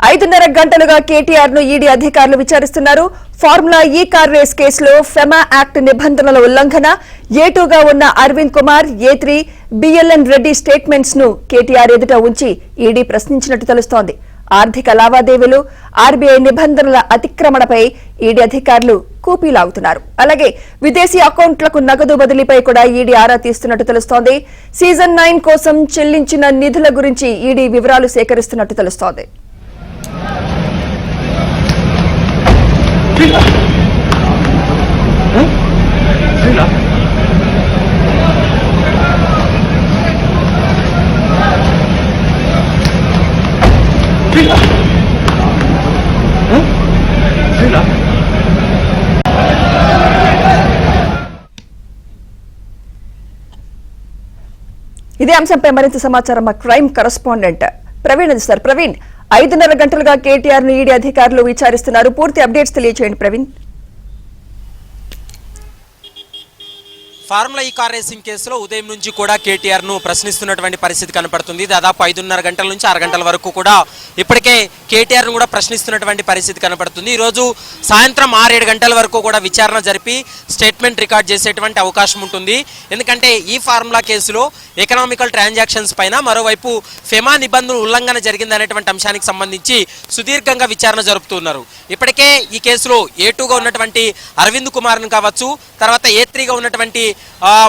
5.5 గంటలుగా కేటీఆర్ ను ఈడీ అధికారులు విచారిస్తున్నారు. ఫార్ములా ఈ కార్ రేస్ కేసులో ఫెమా యాక్ట్ నిబంధనల ఉల్లంఘన, A2గా ఉన్న అరవింద్ కుమార్, A3 బిఎల్ఎన్ రెడ్డి స్టేట్మెంట్స్ ను కేటీఆర్ ఎదుట ఉంచి ఈడీ ప్రశ్నించినట్టు తెలుస్తోంది. ఆర్థిక లావాదేవీలు, ఆర్బీఐ నిబంధనల అతిక్రమణపై ఈడీ అధికారులు కూపీలాగుతున్నారు. అలాగే విదేశీ అకౌంట్లకు నగదు బదిలీపై కూడా ఈడీ ఆరా తీస్తున్నట్టు తెలుస్తోంది. సీజన్ 9 కోసం చెల్లించిన నిధుల గురించి ఈడీ వివరాలు సేకరిస్తున్నట్టు తెలుస్తోంది. ఇదే అంశంపై మరింత సమాచారం మా క్రైమ్ కరెస్పాండెంట్ ప్రవీణ్ అందిస్తారు. ప్రవీణ్, 5.5 గంటలుగా కేటీఆర్ ను ఈడీ అధికారులు విచారిస్తున్నారు. పూర్తి అప్డేట్స్ తెలియజేయండి Praveen. Formula E car racing కేసులో ఉదయం నుంచి కూడా కేటీఆర్ ను ప్రశ్నిస్తున్నటువంటి పరిస్థితి కనపడుతుంది. దాదాపు 5.5 గంటల నుంచి 6 గంటల వరకు కూడా ఇప్పటికే కేటీఆర్ ను కూడా ప్రశ్నిస్తున్నటువంటి పరిస్థితి కనపడుతుంది. ఈరోజు సాయంత్రం 6-7 గంటల వరకు కూడా విచారణ జరిపి స్టేట్మెంట్ రికార్డ్ చేసేటువంటి అవకాశం ఉంటుంది. ఎందుకంటే ఈ ఫార్ములా కేసులో ఎకనామికల్ ట్రాన్సాక్షన్స్ పైన, మరోవైపు ఫెమా నిబంధనలు ఉల్లంఘన జరిగిందనేటువంటి అంశానికి సంబంధించి సుదీర్ఘంగా విచారణ జరుపుతున్నారు. ఇప్పటికే ఈ కేసులో A2గా ఉన్నటువంటి అరవింద్ కుమార్ను కావచ్చు, తర్వాత A3గా ఉన్నటువంటి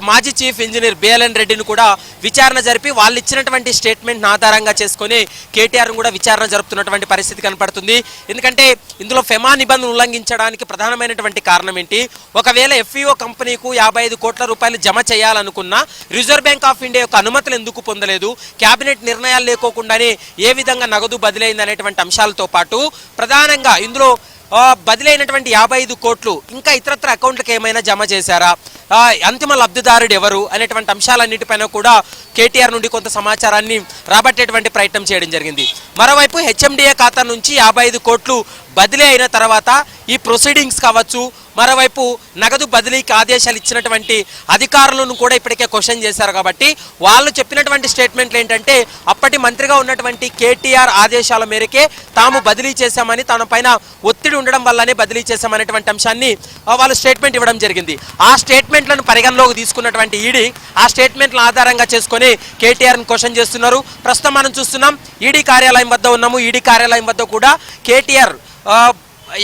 మాజీ చీఫ్ ఇంజనీర్ బిఎల్ఎన్ రెడ్డిని కూడా విచారణ జరిపి వాళ్ళు ఇచ్చినటువంటి స్టేట్మెంట్ ఆధారంగా చేసుకుని కేటీఆర్ కూడా విచారణ జరుపుతున్నటువంటి పరిస్థితి కనపడుతుంది. ఎందుకంటే ఇందులో ఫెమా నిబంధనలు ఉల్లంఘించడానికి ప్రధానమైనటువంటి కారణం ఏంటి? ఒకవేళ FEO కంపెనీకు 55 కోట్ల రూపాయలు జమ చేయాలనుకున్నా రిజర్వ్ బ్యాంక్ ఆఫ్ ఇండియా యొక్క అనుమతులు ఎందుకు పొందలేదు, కేబినెట్ నిర్ణయాలు లేకోకుండానే ఏ విధంగా నగదు బదిలైంది అనేటువంటి అంశాలతో పాటు ప్రధానంగా ఇందులో బదిలైనటువంటి 55 కోట్లు ఇంకా ఇతరత్ర అకౌంట్లకు ఏమైనా జమ చేశారా, అంతిమ లబ్ధిదారుడు ఎవరు అనేటువంటి అంశాలన్నిటిపైన కూడా కేటీఆర్ నుండి కొంత సమాచారాన్ని రాబట్టేటువంటి ప్రయత్నం చేయడం జరిగింది. మరోవైపు HMDA ఖాతా నుంచి 55 కోట్లు బదిలీ అయిన తర్వాత ఈ ప్రొసీడింగ్స్ కావచ్చు, మరోవైపు నగదు బదిలీకి ఆదేశాలు ఇచ్చినటువంటి అధికారులను కూడా ఇప్పటికే క్వశ్చన్ చేశారు. కాబట్టి వాళ్ళు చెప్పినటువంటి స్టేట్మెంట్లు ఏంటంటే అప్పటి మంత్రిగా ఉన్నటువంటి కేటీఆర్ ఆదేశాల మేరకే తాము బదిలీ చేశామని, తన పైన ఒత్తిడి ఉండడం వల్లనే బదిలీ చేశామనేటువంటి అంశాన్ని వాళ్ళు స్టేట్మెంట్ ఇవ్వడం జరిగింది. ఆ స్టేట్మెంట్లను పరిగణలోకి తీసుకున్నటువంటి ఈడీ ఆ స్టేట్మెంట్ల ఆధారంగా చేసుకొని కేటీఆర్ని క్వశ్చన్ చేస్తున్నారు. ప్రస్తుతం మనం చూస్తున్నాం ఈడీ కార్యాలయం వద్ద ఉన్నాము. ఈడీ కార్యాలయం వద్ద కూడా కేటీఆర్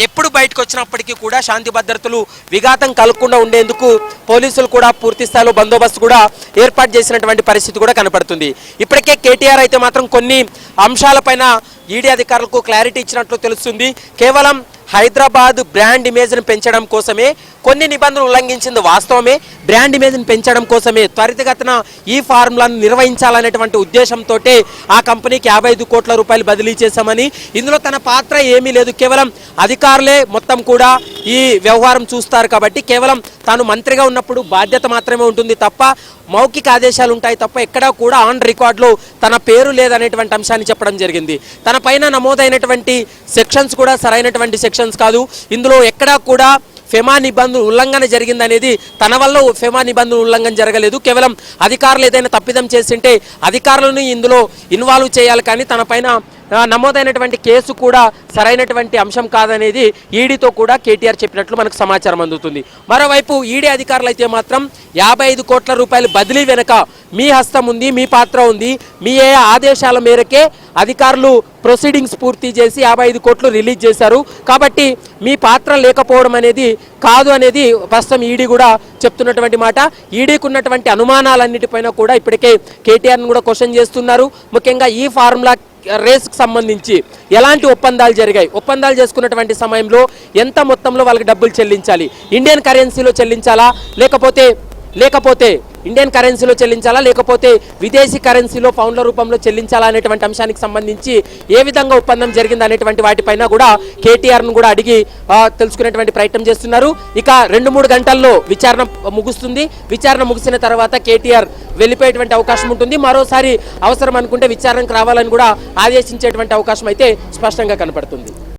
ఎప్పుడు బయటకు వచ్చినప్పటికీ కూడా శాంతి భద్రతలు విఘాతం కలగకుండా ఉండేందుకు పోలీసులు కూడా పూర్తి స్థాయిలో బందోబస్తు కూడా ఏర్పాటు చేసినటువంటి పరిస్థితి కూడా కనపడుతుంది. ఇప్పటికే కేటీఆర్ అయితే మాత్రం కొన్ని అంశాలపైన ఈడీ అధికారులకు క్లారిటీ ఇచ్చినట్లు తెలుస్తుంది. కేవలం హైదరాబాద్ బ్రాండ్ ఇమేజ్ను పెంచడం కోసమే కొన్ని నిబంధనలు ఉల్లంఘించింది వాస్తవమే. బ్రాండ్ ఇమేజ్ను పెంచడం కోసమే త్వరితగతిన ఈ ఫార్ములాను నిర్వహించాలనేటువంటి ఉద్దేశంతో ఆ కంపెనీకి 55 కోట్ల రూపాయలు బదిలీ చేశామని, ఇందులో తన పాత్ర ఏమీ లేదు, కేవలం అధికారులే మొత్తం కూడా ఈ వ్యవహారం చూస్తారు. కాబట్టి కేవలం తాను మంత్రిగా ఉన్నప్పుడు బాధ్యత మాత్రమే ఉంటుంది తప్ప మౌఖిక ఆదేశాలు ఉంటాయి తప్ప ఎక్కడా కూడా ఆన్ రికార్డులో తన పేరు లేదనేటువంటి అంశాన్ని చెప్పడం జరిగింది. తన పైన నమోదైనటువంటి సెక్షన్స్ కూడా సరైనటువంటి సెక్షన్స్ కాదు. ఇందులో ఎక్కడా కూడా ఫెమా నిబంధనలు ఉల్లంఘన జరిగిందనేది తన వల్ల ఫెమా నిబంధనలు ఉల్లంఘన జరగలేదు. కేవలం అధికారులు ఏదైనా తప్పిదం చేస్తుంటే అధికారులను ఇందులో ఇన్వాల్వ్ చేయాలి, కానీ తన పైన నమోదైనటువంటి కేసు కూడా సరైనటువంటి అంశం కాదనేది ఈడీతో కూడా కేటీఆర్ చెప్పినట్లు మనకు సమాచారం అందుతుంది. మరోవైపు ఈడీ అధికారులు అయితే మాత్రం 55 కోట్ల రూపాయలు బదిలీ వెనుక మీ హస్తం ఉంది, మీ పాత్ర ఉంది, మీ ఆదేశాల మేరకే అధికారులు ప్రొసీడింగ్స్ పూర్తి చేసి 55 కోట్లు రిలీజ్ చేశారు. కాబట్టి మీ పాత్ర లేకపోవడం అనేది కాదు అనేది ప్రస్తుతం ఈడీ కూడా చెప్తున్నటువంటి మాట. ఈడీకి ఉన్నటువంటి అనుమానాలన్నిటిపైన కూడా ఇప్పటికే కేటీఆర్ను కూడా క్వశ్చన్ చేస్తున్నారు. ముఖ్యంగా ఈ ఫార్ములా రేస్కి సంబంధించి ఎలాంటి ఒప్పందాలు జరిగాయి, ఒప్పందాలు చేసుకున్నటువంటి సమయంలో ఎంత మొత్తంలో వాళ్ళకి డబ్బులు చెల్లించాలి, ఇండియన్ కరెన్సీలో చెల్లించాలా లేకపోతే ఇండియన్ కరెన్సీలో చెల్లించాలా లేకపోతే విదేశీ కరెన్సీలో పౌండ్ల రూపంలో చెల్లించాలా అనేటువంటి అంశానికి సంబంధించి ఏ విధంగా ఒప్పందం జరిగింది అనేటువంటి వాటిపైన కూడా కేటీఆర్ను కూడా అడిగి తెలుసుకునేటువంటి ప్రయత్నం చేస్తున్నారు. ఇక 2-3 గంటల్లో విచారణ ముగుస్తుంది. విచారణ ముగిసిన తర్వాత కేటీఆర్ వెళ్ళిపోయేటువంటి అవకాశం ఉంటుంది. మరోసారి అవసరం అనుకుంటే విచారణకు రావాలని కూడా ఆదేశించేటువంటి అవకాశం అయితే స్పష్టంగా కనపడుతుంది.